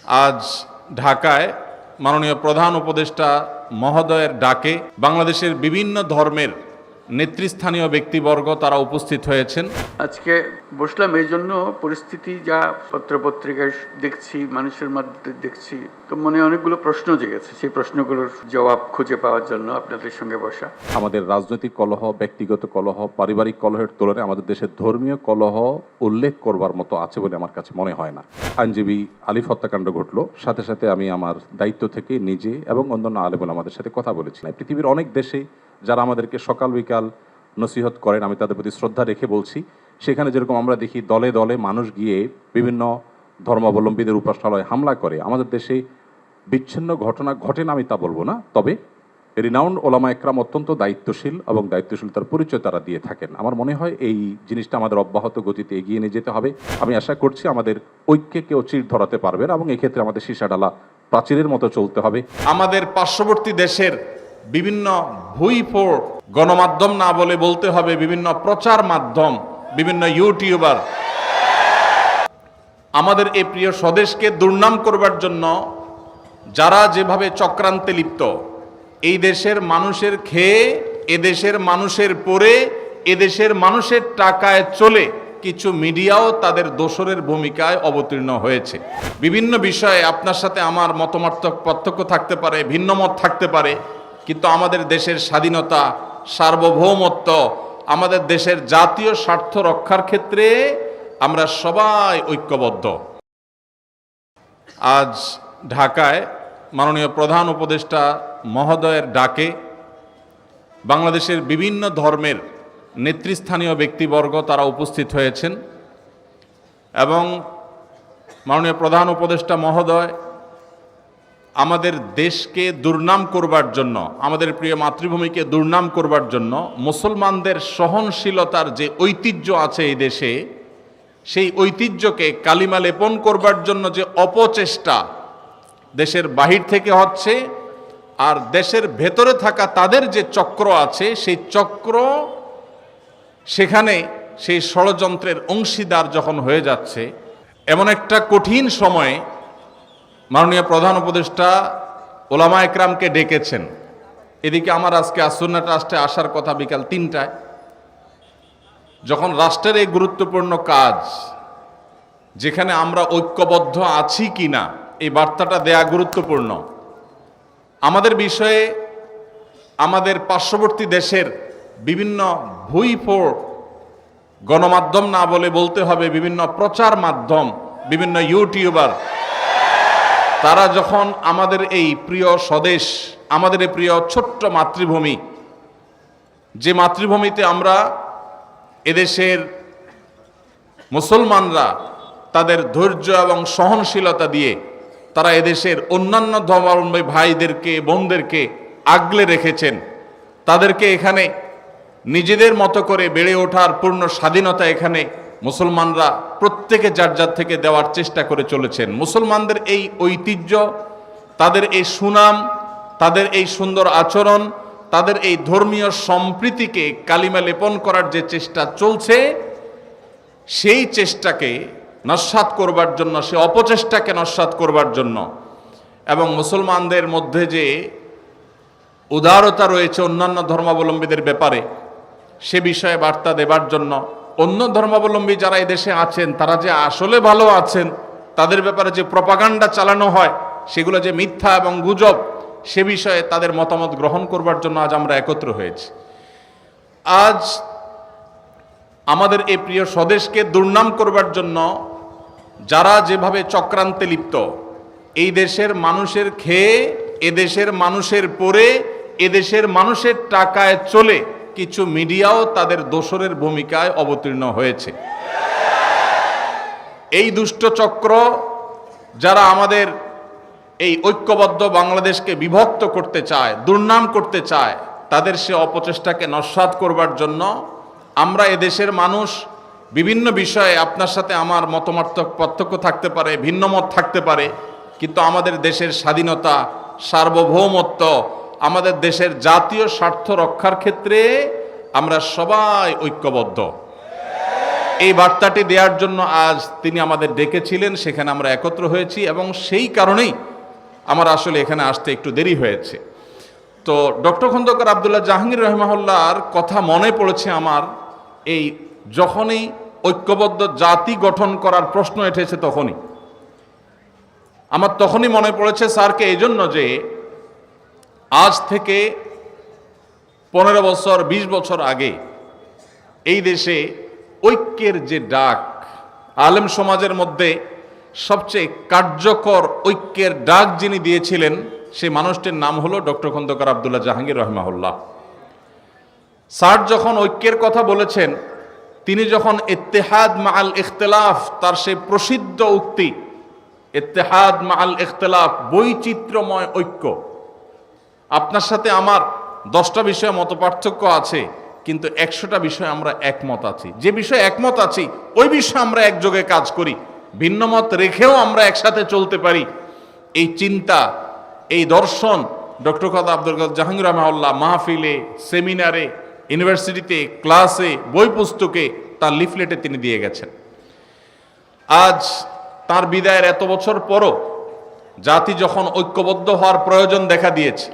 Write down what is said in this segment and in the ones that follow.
আজ ঢাকায় মাননীয় প্রধান উপদেষ্টা মহোদয়ের ডাকে বাংলাদেশের বিভিন্ন ধর্মের নেতৃস্থানীয় ব্যক্তিবর্গ তারা উপস্থিত হয়েছেন। আজকে বসলাম এই জন্য, পরিস্থিতি যা পত্রপত্রিকায় দেখছি, মানুষের মধ্যে দেখছি, তো মনে অনেকগুলো প্রশ্ন জেগেছে। সেই প্রশ্নগুলোর জবাব খুঁজে পাওয়ার জন্য আপনাদের সঙ্গে বসা। আমাদের রাজনৈতিক কলহ, ব্যক্তিগত কলহ, পারিবারিক কলহের তুলনায় আমাদের দেশের ধর্মীয় কলহ উল্লেখ করবার মতো আছে বলে আমার কাছে মনে হয় না। আইনজীবী আলিফ হত্যাকাণ্ড ঘটলো, সাথে সাথে আমি আমার দায়িত্ব থেকে নিজে এবং অন্যান্য আলেমুল আমাদের সাথে কথা বলেছি। পৃথিবীর অনেক দেশে যারা আমাদেরকে সকাল বিকাল নসিহত করেন, আমি তাদের প্রতি শ্রদ্ধা রেখে বলছি, সেখানে যেরকম আমরা দেখি দলে দলে মানুষ গিয়ে বিভিন্ন ধর্মাবলম্বীদের উপাসনালয়ে হামলা করে, আমাদের দেশে বিচ্ছিন্ন ঘটনা ঘটে না আমি তা বলবো না, তবে রিনাউন্ড ওলামা একরাম অত্যন্ত দায়িত্বশীল এবং দায়িত্বশীলতার পরিচয় তারা দিয়ে থাকেন। আমার মনে হয় এই জিনিসটা আমাদের অব্যাহত গতিতে এগিয়ে নিয়ে যেতে হবে। আমি আশা করছি আমাদের ঐক্যে কেউ চির ধরাতে পারবে না এবং এক্ষেত্রে আমাদের সীসাডালা প্রাচীরের মতো চলতে হবে। আমাদের পার্শ্ববর্তী দেশের বিভিন্ন ভুইফোড় গণমাধ্যম, না বলে বলতে হবে বিভিন্ন প্রচার মাধ্যম, বিভিন্ন ইউটিউবার আমাদের এই প্রিয় স্বদেশকে দুর্নাম করবার জন্য যারা যেভাবে চক্রান্তে লিপ্ত, এই দেশের মানুষের খেয়ে, এদেশের মানুষের পরে, এদেশের মানুষের টাকায় চলে কিছু মিডিয়াও তাদের দোসরের ভূমিকায় অবতীর্ণ হয়েছে। বিভিন্ন বিষয়ে আপনার সাথে আমার মতমার্থক পার্থক্য থাকতে পারে, ভিন্নমত থাকতে পারে, কিন্তু আমাদের দেশের স্বাধীনতা, সার্বভৌমত্ব, আমাদের দেশের জাতীয় স্বার্থ রক্ষার ক্ষেত্রে আমরা সবাই ঐক্যবদ্ধ। আজ ঢাকায় মাননীয় প্রধান উপদেষ্টা মহোদয়ের ডাকে বাংলাদেশের বিভিন্ন ধর্মের নেতৃস্থানীয় ব্যক্তিবর্গ তারা উপস্থিত হয়েছেন এবং মাননীয় প্রধান উপদেষ্টা মহোদয় আমাদের দেশকে দুর্নাম করবার জন্য, আমাদের প্রিয় মাতৃভূমিকে দুর্নাম করবার জন্য, মুসলমানদের সহনশীলতার যে ঐতিহ্য আছে এই দেশে, সেই ঐতিহ্যকে কালিমা লেপন করবার জন্য যে অপচেষ্টা দেশের বাহির থেকে হচ্ছে, আর দেশের ভেতরে থাকা তাদের যে চক্র আছে, সেই চক্র সেখানে সেই ষড়যন্ত্রের অংশীদার যখন হয়ে যাচ্ছে, এমন একটা কঠিন সময়ে মাননীয় প্রধান উপদেষ্টা ওলামা একরামকে ডেকেছেন। এদিকে আমার আজকে আসুন্না ট্রাস্টে আসার কথা বিকাল ৩টায়। যখন রাষ্ট্রের এই গুরুত্বপূর্ণ কাজ, যেখানে আমরা ঐক্যবদ্ধ আছি কিনা এই বার্তাটা দেয়া গুরুত্বপূর্ণ, আমাদের বিষয়ে আমাদের পার্শ্ববর্তী দেশের বিভিন্ন ভুইফোড় গণমাধ্যম, না বলে বলতে হবে বিভিন্ন প্রচার মাধ্যম, বিভিন্ন ইউটিউবার, তারা যখন আমাদের এই প্রিয় স্বদেশ, আমাদের এই প্রিয় ছোট্ট মাতৃভূমি, যে মাতৃভূমিতে আমরা এদেশের মুসলমানরা তাদের ধৈর্য এবং সহনশীলতা দিয়ে তারা এদেশের অন্যান্য ধর্মাবলম্বী ভাইদেরকে, বোনদেরকে আগলে রেখেছেন, তাদেরকে এখানে নিজেদের মতো করে বেড়ে ওঠার পূর্ণ স্বাধীনতা এখানে মুসলমানরা প্রত্যেকে যার যার থেকে দেওয়ার চেষ্টা করে চলেছেন। মুসলমানদের এই ঐতিহ্য, তাদের এই সুনাম, তাদের এই সুন্দর আচরণ, তাদের এই ধর্মীয় সম্প্রীতিকে কালিমা লেপন করার যে চেষ্টা চলছে, সেই চেষ্টাকে নস্যাৎ করবার জন্য, সে অপচেষ্টাকে নস্যাৎ করবার জন্য এবং মুসলমানদের মধ্যে যে উদারতা রয়েছে অন্যান্য ধর্মাবলম্বীদের ব্যাপারে, সে বিষয়ে বার্তা দেবার জন্য, অন্য ধর্মাবলম্বী যারা এই দেশে আছেন তারা যে আসলে ভালো আছেন, তাদের ব্যাপারে যে প্রপাগান্ডা চালানো হয় সেগুলো যে মিথ্যা এবং গুজব, সে বিষয়ে তাদের মতামত গ্রহণ করবার জন্য আজ আমরা একত্র হয়েছি। আজ আমাদের এই প্রিয় স্বদেশকে দুর্নাম করবার জন্য যারা যেভাবে চক্রান্তে লিপ্ত, এই দেশের মানুষের খেয়ে, এদেশের মানুষের পরে, এদেশের মানুষের টাকায় চলে কিছু মিডিয়াও তাদের দোসরের ভূমিকায় অবতীর্ণ হয়েছে। এই দুষ্ট চক্র যারা আমাদের এই ঐক্যবদ্ধ বাংলাদেশকে বিভক্ত করতে চায়, দুর্নাম করতে চায়, তাদের সে অপচেষ্টাকে নস্যাৎ করবার জন্য আমরা এদেশের মানুষ বিভিন্ন বিষয়ে, আপনার সাথে আমার মতমার্থক পার্থক্য থাকতে পারে, ভিন্নমত থাকতে পারে, কিন্তু আমাদের দেশের স্বাধীনতা, সার্বভৌমত্ব, আমাদের দেশের জাতীয় স্বার্থ রক্ষার ক্ষেত্রে আমরা সবাই ঐক্যবদ্ধ। এই বার্তাটি দেওয়ার জন্য আজ তিনি আমাদের ডেকেছিলেন, সেখানে আমরা একত্র হয়েছি এবং সেই কারণেই আমার আসলে এখানে আসতে একটু দেরি হয়েছে। তো ডক্টর খন্দকার আব্দুল্লাহ জাহাঙ্গীর রহমাহুল্লাহর কথা মনে পড়েছে আমার, এই যখনই ঐক্যবদ্ধ জাতি গঠন করার প্রশ্ন এসেছে তখনই মনে পড়েছে স্যারকে, এই জন্য যে আজ থেকে 15 বছর 20 বছর আগে এই দেশে ঐক্যের যে ডাক, আলেম সমাজের মধ্যে সবচেয়ে কার্যকর ঐক্যের ডাক যিনি দিয়েছিলেন সেই মানুষটির নাম হলো ডক্টর খন্দকার আব্দুল্লাহ জাহাঙ্গীর রহমাহুল্লাহ। স্যার যখন ঐক্যের কথা বলেছেন, তিনি যখন ইত্তেহাদ মাআল ইখতিলাফ, তার সেই প্রসিদ্ধ উক্তি ইত্তেহাদ মাআল ইখতিলাফ, বৈচিত্র্যময় ঐক্য, আপনার সাথে আমার 10টা বিষয়ে মতপার্থক্য আছে কিন্তু 100টা বিষয়ে আমরা একমত আছি, যে বিষয়ে একমত আছি ওই বিষয়ে আমরা একযোগে কাজ করি, ভিন্ন মত রেখেও আমরা একসাথে চলতে পারি, এই চিন্তা, এই দর্শন ডক্টর খন্দকার আব্দুল জাহাঙ্গীর রহমাহুল্লাহ মাহফিলে, সেমিনারে, ইউনিভার্সিটিতে, ক্লাসে, বই পুস্তকে, তার লিফলেটে তিনি দিয়ে গেছেন। আজ তার বিদায়ের এত বছর পরও জাতি যখন ঐক্যবদ্ধ হওয়ার প্রয়োজন দেখা দিয়েছে,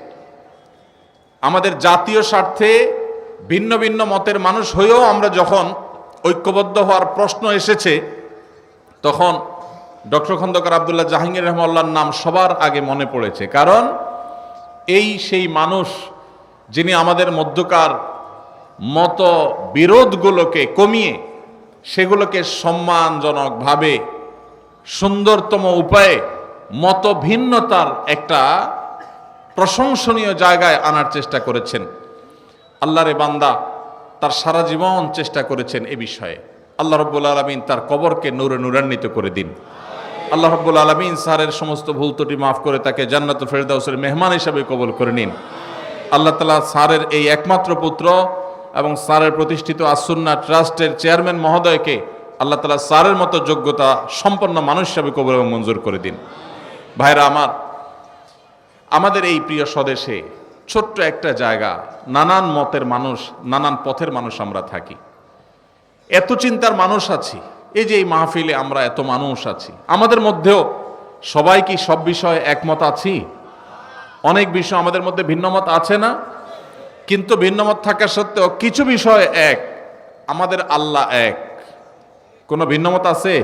আমাদের জাতীয় স্বার্থে ভিন্ন ভিন্ন মতের মানুষ হয়েও আমরা যখন ঐক্যবদ্ধ হওয়ার প্রশ্ন এসেছে, তখন ডক্টর খন্দকার আব্দুল্লাহ জাহাঙ্গীর রহমাহুল্লাহর নাম সবার আগে মনে পড়েছে। কারণ এই সেই মানুষ যিনি আমাদের মধ্যকার মত বিরোধগুলোকে কমিয়ে সেগুলোকে সম্মানজনকভাবে সুন্দরতম উপায়ে মত ভিন্নতার একটা প্রশংসনীয় জায়গায় আনার চেষ্টা করেছেন। আল্লাহরে বান্দা তার সারা জীবন চেষ্টা করেছেন এ বিষয়ে। আল্লাহ রাব্বুল আলামিন তার কবরকে নূরে নূরান্বিত করে দিন। আল্লাহ রাব্বুল আলামিন স্যারের সমস্ত ভুল ত্রুটি মাফ করে তাকে জান্নাতুল ফেরদাউসের মেহমান হিসাবে কবুল করে নিন। আল্লাহ তাআলা স্যারের এই একমাত্র পুত্র এবং স্যারের প্রতিষ্ঠিত আসুন্নাহ ট্রাস্টের চেয়ারম্যান মহোদয়কে আল্লাহ তাআলা স্যারের মতো যোগ্যতা সম্পন্ন মানুষ হিসাবে কবুল এবং মঞ্জুর করে দিন। ভাইরা আমার, আমাদের এই প্রিয় স্বদেশে ছোট্ট একটা জায়গা, নানান মতের মানুষ, নানান পথের মানুষ আমরা থাকি, এত চিন্তার মানুষ আছি। এই যে এই মাহফিলে আমরা এত মানুষ আছি, আমাদের মধ্যেও সবাই কি সব বিষয়ে একমত আছি? অনেক বিষয় আমাদের মধ্যে ভিন্নমত আছে না? কিন্তু ভিন্নমত থাকা সত্ত্বেও কিছু বিষয় এক, আমাদের আল্লাহ এক। কোনো ভিন্নমত আছে?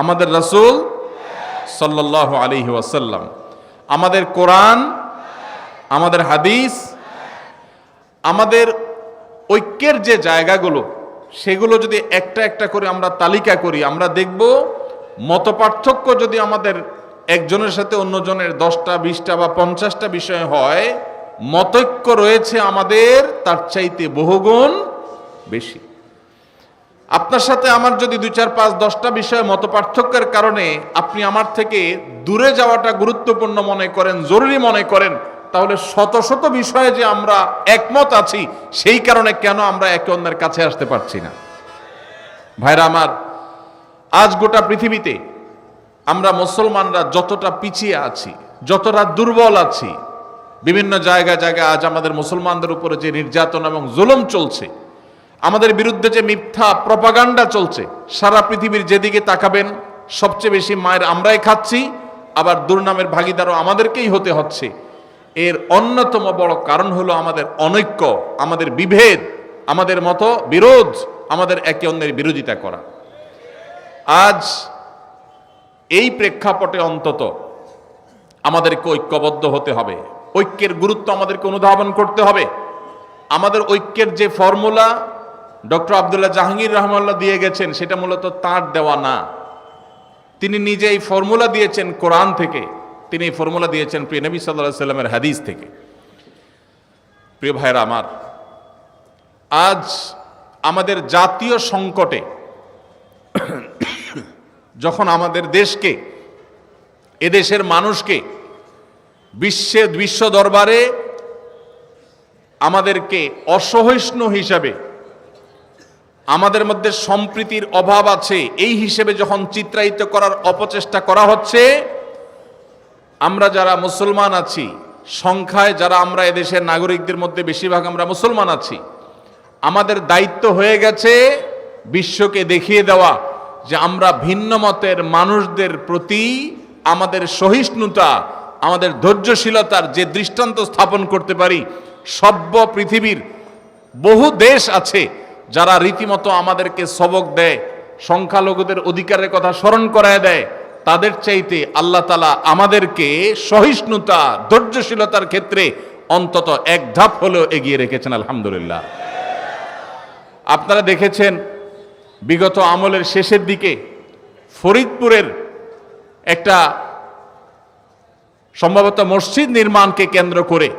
আমাদের রাসূল সাল্লাল্লাহু আলাইহি ওয়াসাল্লাম, আমাদের কোরআন, আমাদের হাদিস, আমাদের ঐক্যের যে জায়গাগুলো সেগুলো যদি একটা একটা করে আমরা তালিকা করি, আমরা দেখব মতপার্থক্য যদি আমাদের একজনের সাথে অন্যজনের 10টা 20টা বা 50টা বিষয় হয়, মতৈক্য রয়েছে আমাদের তার চাইতে বহুগুণ বেশি। আপনার সাথে আমার যদি 2, 4, 5, 10টা বিষয়ে মতপার্থক্যের কারণে আপনি আমার থেকে দূরে যাওয়াটা গুরুত্বপূর্ণ মনে করেন, জরুরি মনে করেন, তাহলে শত শত বিষয়ে যে আমরা একমত আছি সেই কারণে কেন আমরা একে অন্যের কাছে আসতে পারছি না? ভাইরা আমার, আজ গোটা পৃথিবীতে আমরা মুসলমানরা যতটা পিছিয়ে আছি, যতটা দুর্বল আছি, বিভিন্ন জায়গায় জায়গায় আজ আমাদের মুসলমানদের উপরে যে নির্যাতন এবং জুলুম চলছে, আমাদের বিরুদ্ধে যে মিথ্যা প্রপাগান্ডা চলছে, সারা পৃথিবীর যেদিকে তাকাবেন সবচেয়ে বেশি মায়ের আমরাই খাচ্ছি, আবার দুর্নামের ভাগীদারও আমাদেরকেই হতে হচ্ছে। এর অন্যতম বড় কারণ হলো আমাদের অনৈক্য, আমাদের বিভেদ, আমাদের মতো বিরোধ, আমাদের একে অন্যের বিরোধিতা করা। আজ এই প্রেক্ষাপটে অন্তত আমাদেরকে ঐক্যবদ্ধ হতে হবে, ঐক্যের গুরুত্ব আমাদেরকে অনুধাবন করতে হবে। আমাদের ঐক্যের যে ফর্মুলা ডক্টর আব্দুল্লাহ জাহাঙ্গীর রহমাহুল্লাহ দিয়ে গেছেন সেটা মূলত তার দেওয়া না, তিনি নিজে এই ফর্মুলা দিয়েছেন কোরআন থেকে, তিনি এই ফর্মুলা দিয়েছেন প্রিয় নবী সাল্লাল্লাহু আলাইহি সাল্লামের হাদিস থেকে। প্রিয় ভাইরা আমার, আজ আমাদের জাতীয় সংকটে যখন আমাদের দেশকে, এদেশের মানুষকে বিশ্ব দরবারে আমাদেরকে অসহিষ্ণু হিসাবে, আমাদের মধ্যে সম্প্রীতির অভাব আছে এই হিসেবে যখন চিত্রায়িত করার অপচেষ্টা করা হচ্ছে, আমরা যারা মুসলমান আছি, সংখ্যায় যারা আমরা এদেশের নাগরিকদের মধ্যে বেশিরভাগ আমরা মুসলমান আছি, আমাদের দায়িত্ব হয়ে গেছে বিশ্বকে দেখিয়ে দেওয়া যে আমরা ভিন্ন মতের মানুষদের প্রতি আমাদের সহিষ্ণুতা, আমাদের ধৈর্যশীলতার যে দৃষ্টান্ত স্থাপন করতে পারি, সভ্য পৃথিবীর বহু দেশ আছে যারা রীতিমতো আমাদেরকে সবক দেয়, সংখ্যালঘুদের অধিকারের কথা স্মরণ করায় দেয়। তাদের চাইতে আল্লাহ তাআলা আমাদেরকে সহিষ্ণুতা, ধৈর্যশীলতার ক্ষেত্রে অন্তত এক ধাপ হলেও এগিয়ে রেখেছেন, আলহামদুলিল্লাহ। আপনারা দেখেছেন বিগত আমলের শেষের দিকে ফরিদপুরের একটা সম্ভবত মসজিদ নির্মাণকে কেন্দ্র করে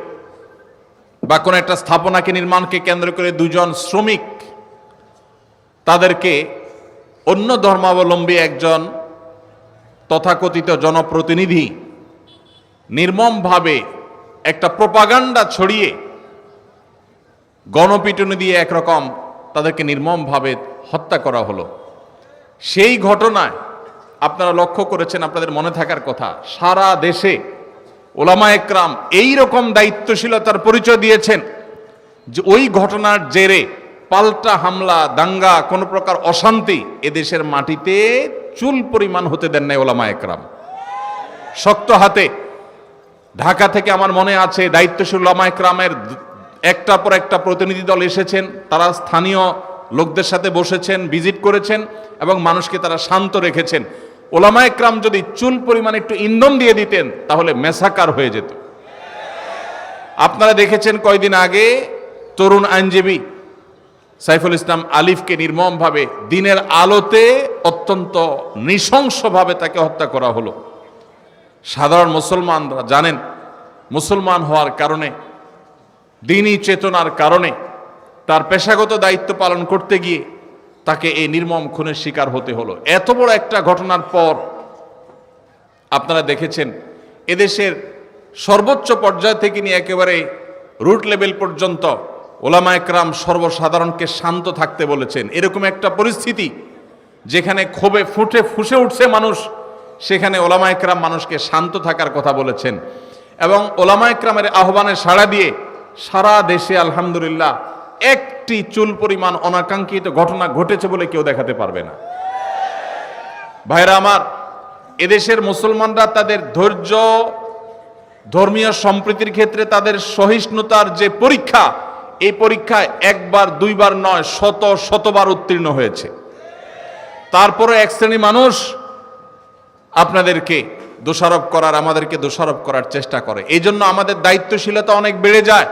বা কোনো একটা স্থাপনাকে নির্মাণকে কেন্দ্র করে দুজন শ্রমিক, তাদেরকে অন্য ধর্মাবলম্বী একজন তথাকথিত জনপ্রতিনিধি নির্মমভাবে একটা প্রোপাগান্ডা ছড়িয়ে গণপিটুনি দিয়ে একরকম তাদেরকে নির্মমভাবে হত্যা করা হলো। সেই ঘটনায় আপনারা লক্ষ্য করেছেন, আপনাদের মনে থাকার কথা, সারা দেশে ওলামা একরাম এই রকম দায়িত্বশীলতার পরিচয় দিয়েছেন যে ওই ঘটনার জেরে পাল্টা হামলা, দাঙ্গা, কোনো প্রকার অশান্তি এদেশের মাটিতে চুল পরিমাণ হতে দেন নাই ওলামা একরাম। শক্ত হাতে ঢাকা থেকে আমার মনে আছে দায়িত্বশীল ওলামা একরামের একটার পর একটা প্রতিনিধি দল এসেছেন, তারা স্থানীয় লোকদের সাথে বসেছেন, ভিজিট করেছেন এবং মানুষকে তারা শান্ত রেখেছেন। ওলামা একরাম যদি চুল পরিমাণ একটু ইন্ধন দিয়ে দিতেন তাহলে মেসাকার হয়ে যেত। আপনারা দেখেছেন কয়দিন আগে তরুণ আইনজীবী সাইফুল ইসলাম আলিফকে নির্মমভাবে দিনের আলোতে অত্যন্ত নৃশংসভাবে তাকে হত্যা করা হলো। সাধারণ মুসলমানরা জানেন, মুসলমান হওয়ার কারণে, দ্বীনি চেতনার কারণে তার পেশাগত দায়িত্ব পালন করতে গিয়ে তাকে এই নির্মম খুনের শিকার হতে হলো। এত বড় একটা ঘটনার পর আপনারা দেখেছেন এদেশের সর্বোচ্চ পর্যায় থেকে নিয়ে একেবারে রুট লেভেল পর্যন্ত ওলামা একরাম সর্বসাধারণকে শান্ত থাকতে বলেছেন। এরকম একটা পরিস্থিতি যেখানে ক্ষোভে ফুসে উঠছে মানুষ, সেখানে ওলামা একরাম মানুষকে শান্ত থাকার কথা বলেছেন এবং ওলামা একরামের আহ্বানে সাড়া দিয়ে সারা দেশে আলহামদুলিল্লাহ একটি চুল পরিমাণ অনাকাঙ্ক্ষিত ঘটনা ঘটেছে বলে কেউ দেখাতে পারবে না। ভাইরা আমার, এদেশের মুসলমানরা তাদের ধৈর্য, ধর্মীয় সম্প্রীতির ক্ষেত্রে তাদের সহিষ্ণুতার যে পরীক্ষা, এই পরীক্ষায় একবার দুইবার নয়, শতবার উত্তীর্ণ হয়েছে। তারপরে এক শ্রেণী মানুষ আপনাদেরকে দোষারোপ করার, আমাদেরকে দোষারোপ করার চেষ্টা করে। এই জন্য আমাদের দায়িত্বশীলতা অনেক বেড়ে যায়।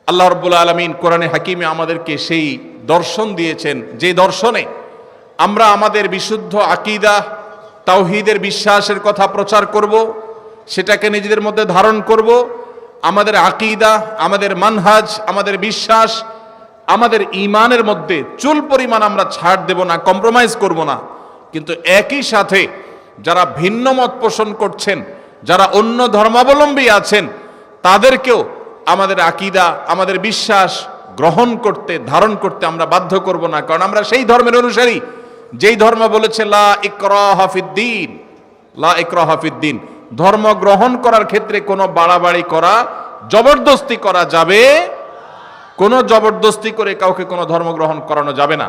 আল্লাহ রাব্বুল আলামিন কোরআনে হাকিমে আমাদেরকে সেই দর্শন দিয়েছেন, যে দর্শনে আমরা আমাদের বিশুদ্ধ আকীদা, তাওহীদের বিশ্বাসের কথা প্রচার করব, সেটাকে নিজেদের মধ্যে ধারণ করব। আমাদের আকীদা, আমাদের মানহাজ, আমাদের বিশ্বাস, আমাদের ঈমানের মধ্যে চুল পরিমাণ আমরা ছাড় দেব না, কম্প্রোমাইজ করব না। কিন্তু একই সাথে যারা ভিন্ন মত পোষণ করছেন, যারা অন্য ধর্মাবলম্বী আছেন, তাদেরকেও আমাদের আকীদা, আমাদের বিশ্বাস গ্রহণ করতে, ধারণ করতে আমরা বাধ্য করব না। কারণ আমরা সেই ধর্মের অনুসারী যেই ধর্ম বলেছে লা ইকরাহা ফিদ্দীন, লা ইকরাহা ফিদ্দীন। ধর্ম গ্রহণ করার ক্ষেত্রে কোনো বাড়াবাড়ি করা, জবরদস্তি করা যাবে, কোনো জবরদস্তি করে কাউকে কোনো ধর্ম গ্রহণ করানো যাবে না।